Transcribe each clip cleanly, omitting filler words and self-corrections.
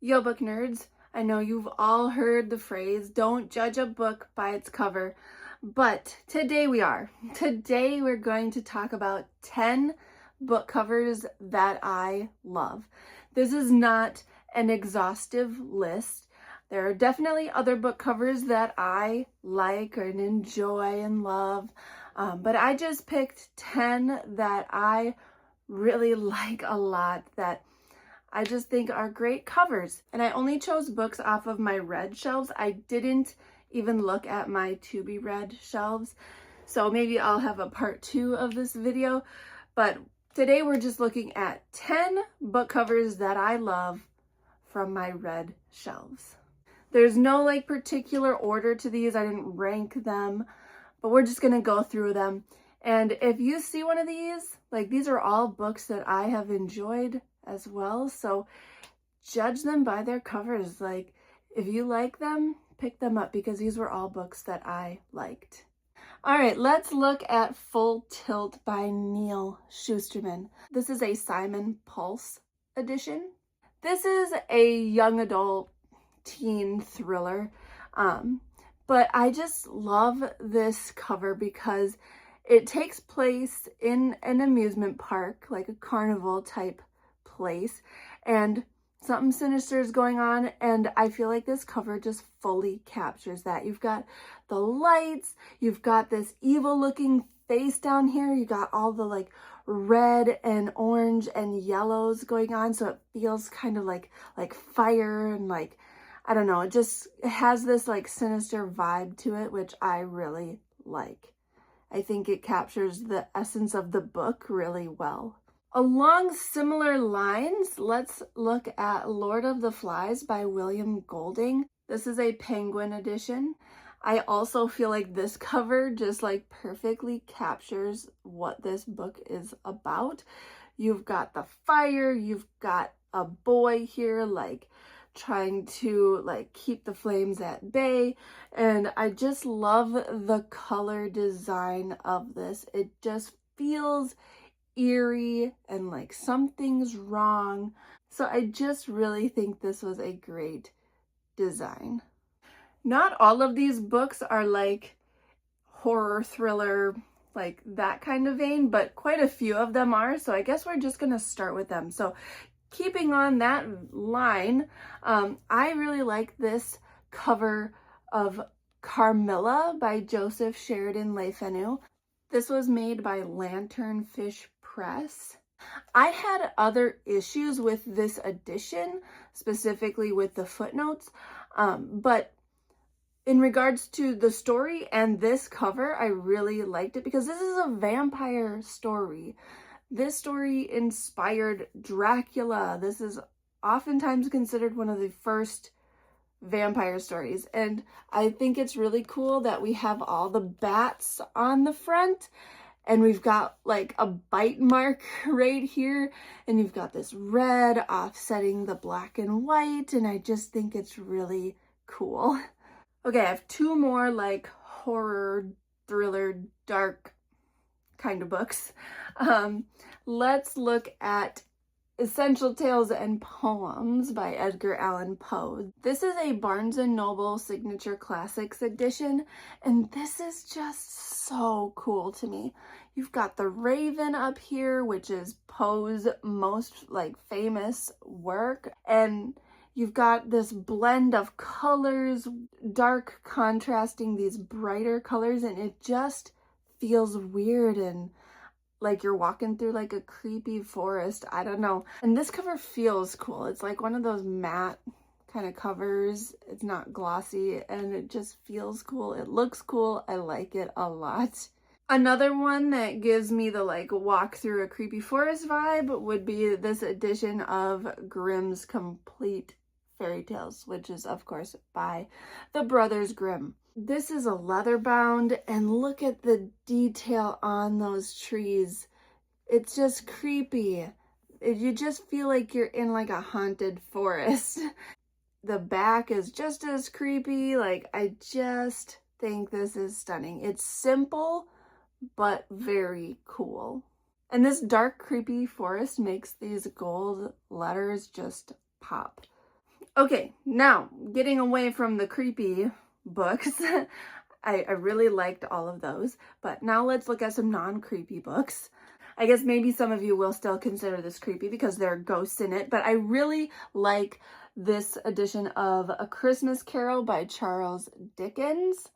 Yo, book nerds, I know you've all heard the phrase, don't judge a book by its cover, but today we are. Today we're going to talk about 10 book covers that I love. This is not an exhaustive list. There are definitely other book covers that I like and enjoy and love, but I just picked 10 that I really like a lot that I just think are great covers. And I only chose books off of my Read shelves. I didn't even look at my To Be Read shelves. So maybe I'll have a part 2 of this video. But today we're just looking at 10 book covers that I love from my Read shelves. There's no like particular order to these. I didn't rank them, but we're just gonna go through them. And if you see one of these, like these are all books that I have enjoyed as well, so judge them by their covers. Like if you like them, pick them up, because these were all books that I liked. All right, let's look at Full Tilt by Neal Shusterman. This is a Simon Pulse edition. This is a young adult teen thriller, but I just love this cover because it takes place in an amusement park, like a carnival type place, and something sinister is going on, and I feel like this cover just fully captures that. You've got the lights, you've got this evil looking face down here, you got all the like red and orange and yellows going on, so it feels kind of like fire, and like, I don't know, it has this like sinister vibe to it, which I really like. I think it captures the essence of the book really well. Along similar lines, let's look at Lord of the Flies by William Golding. This is a Penguin edition. I also feel like this cover just like perfectly captures what this book is about. You've got the fire, you've got a boy here like trying to like keep the flames at bay, and I just love the color design of this. It just feels eerie and like something's wrong. So I just really think this was a great design. Not all of these books are like horror thriller, like that kind of vein, but quite a few of them are. So I guess we're just gonna start with them. So keeping on that line, I really like this cover of Carmilla by Joseph Sheridan Le Fanu. This was made by Lanternfish Press. I had other issues with this edition, specifically with the footnotes, but in regards to the story and this cover, I really liked it because this is a vampire story. This story inspired Dracula. This is oftentimes considered one of the first vampire stories, and I think it's really cool that we have all the bats on the front, and we've got like a bite mark right here, and you've got this red offsetting the black and white, and I just think it's really cool. Okay, I have two more like horror, thriller, dark kind of books. Let's look at Essential Tales and Poems by Edgar Allan Poe. This is a Barnes & Noble Signature Classics edition, and this is just so cool to me. You've got The Raven up here, which is Poe's most like famous work, and you've got this blend of colors, dark contrasting these brighter colors, and it just feels weird and like you're walking through like a creepy forest. I don't know. And this cover feels cool. It's like one of those matte kind of covers. It's not glossy, and it just feels cool. It looks cool. I like it a lot. Another one that gives me the like walk through a creepy forest vibe would be this edition of Grimm's Complete Fairy Tales, which is of course by the Brothers Grimm. This is a leather bound, and look at the detail on those trees. It's just creepy. You just feel like you're in like a haunted forest. The back is just as creepy. Like, I just think this is stunning. It's simple, but very cool. And this dark, creepy forest makes these gold letters just pop. Okay, now getting away from the creepy books. I really liked all of those, but now let's look at some non-creepy books. I guess maybe some of you will still consider this creepy because there are ghosts in it, but I really like this edition of A Christmas Carol by Charles Dickens.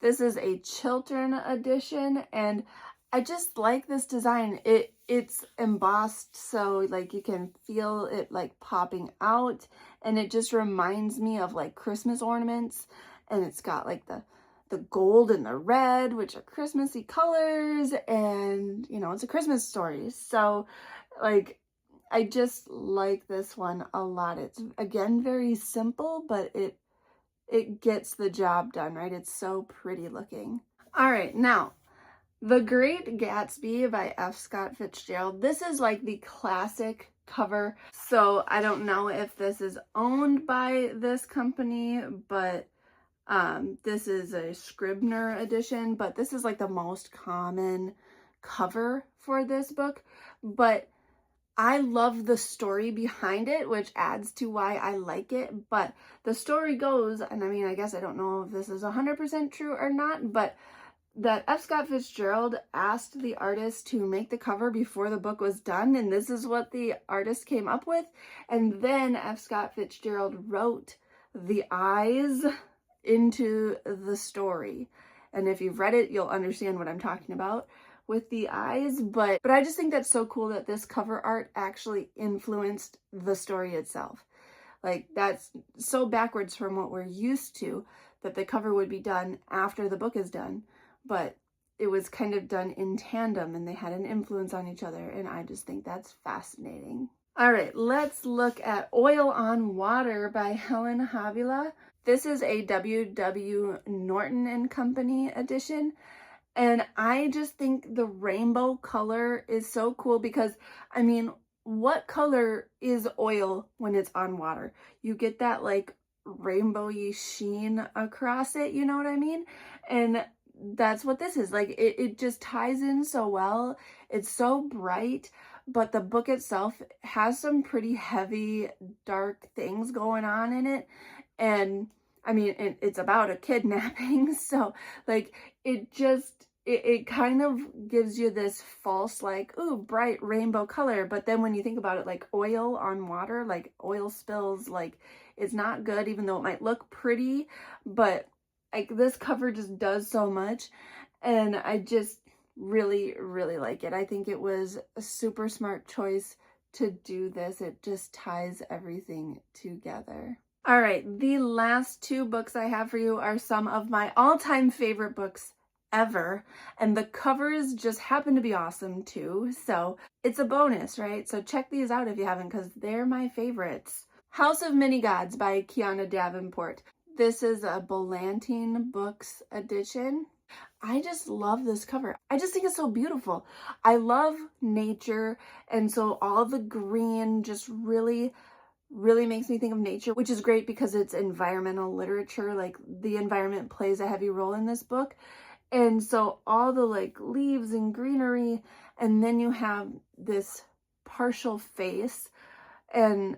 This is a Chiltern edition, and I just like this design. It's embossed, so like you can feel it like popping out, and it just reminds me of like Christmas ornaments, and it's got like the gold and the red, which are Christmassy colors, and you know, it's a Christmas story. So like I just like this one a lot. It's again very simple, but it gets the job done, right? It's so pretty looking. All right, now The Great Gatsby by F. Scott Fitzgerald. This is like the classic cover. So I don't know if this is owned by this company, but this is a Scribner edition, but this is like the most common cover for this book. But I love the story behind it, which adds to why I like it. But the story goes, and I mean, I guess I don't know if this is 100% true or not, but that F. Scott Fitzgerald asked the artist to make the cover before the book was done, and this is what the artist came up with. And then F. Scott Fitzgerald wrote the eyes into the story. And if you've read it, you'll understand what I'm talking about with the eyes, but I just think that's so cool that this cover art actually influenced the story itself. Like, that's so backwards from what we're used to, that the cover would be done after the book is done, but it was kind of done in tandem and they had an influence on each other, and I just think that's fascinating. All right, let's look at Oil on Water by Helen Havila. This is a W.W. Norton and Company edition. And I just think the rainbow color is so cool because, I mean, what color is oil when it's on water? You get that like rainbowy sheen across it, you know what I mean? And that's what this is. Like, it just ties in so well. It's so bright, but the book itself has some pretty heavy, dark things going on in it. And I mean, it's about a kidnapping, so like it kind of gives you this false like, ooh, bright rainbow color, but then when you think about it, like oil on water, like oil spills, like it's not good, even though it might look pretty, but like this cover just does so much, and I just really, really like it. I think it was a super smart choice to do this. It just ties everything together. All right, the last two books I have for you are some of my all-time favorite books ever, and the covers just happen to be awesome too, so it's a bonus, right? So check these out if you haven't, because they're my favorites. House of Many Gods by Kiana Davenport. This is a Ballantine Books edition. I just love this cover. I just think it's so beautiful. I love nature, and so all the green just really makes me think of nature, which is great because it's environmental literature. Like, the environment plays a heavy role in this book. And so all the like leaves and greenery, and then you have this partial face, and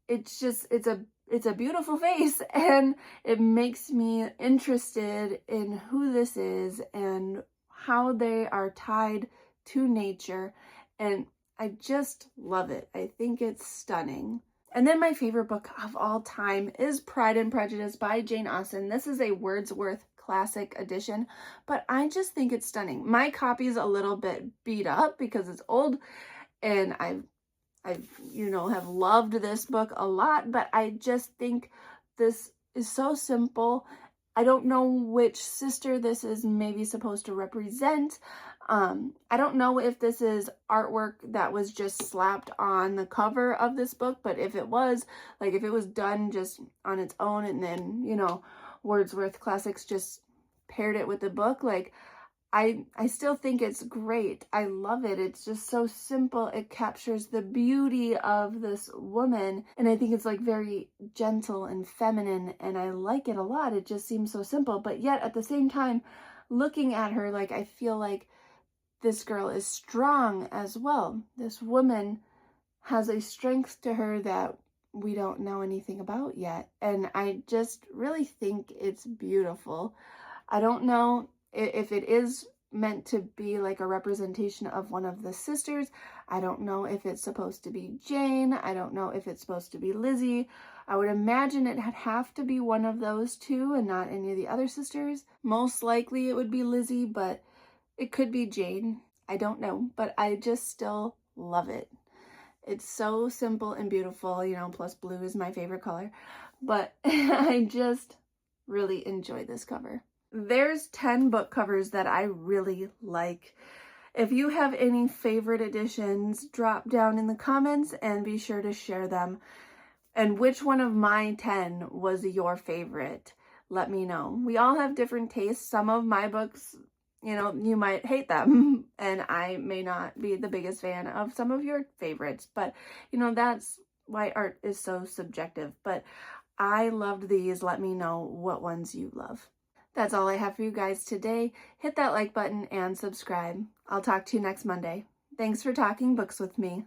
it's just, it's a beautiful face, and it makes me interested in who this is and how they are tied to nature, and I just love it. I think it's stunning. And then my favorite book of all time is Pride and Prejudice by Jane Austen. This is a Wordsworth Classic edition, but I just think it's stunning. My copy is a little bit beat up because it's old, and I've you know, have loved this book a lot, but I just think this is so simple. I don't know which sister this is maybe supposed to represent. I don't know if this is artwork that was just slapped on the cover of this book, but if it was, like if it was done just on its own and then, you know, Wordsworth Classics just paired it with the book, like I still think it's great. I love it. It's just so simple. It captures the beauty of this woman, and I think it's like very gentle and feminine, and I like it a lot. It just seems so simple, but yet at the same time, looking at her, like I feel like this girl is strong as well. This woman has a strength to her that we don't know anything about yet. And I just really think it's beautiful. I don't know if it is meant to be like a representation of one of the sisters. I don't know if it's supposed to be Jane. I don't know if it's supposed to be Lizzie. I would imagine it'd have to be one of those two and not any of the other sisters. Most likely it would be Lizzie, but it could be Jane. I don't know, but I just still love it. It's so simple and beautiful, you know, plus blue is my favorite color. But I just really enjoy this cover. There's 10 book covers that I really like. If you have any favorite editions, drop down in the comments and be sure to share them. And which one of my 10 was your favorite? Let me know. We all have different tastes. Some of my books, you know, you might hate them, and I may not be the biggest fan of some of your favorites, but you know, that's why art is so subjective. But I loved these. Let me know what ones you love. That's all I have for you guys today. Hit that like button and subscribe. I'll talk to you next Monday. Thanks for talking books with me.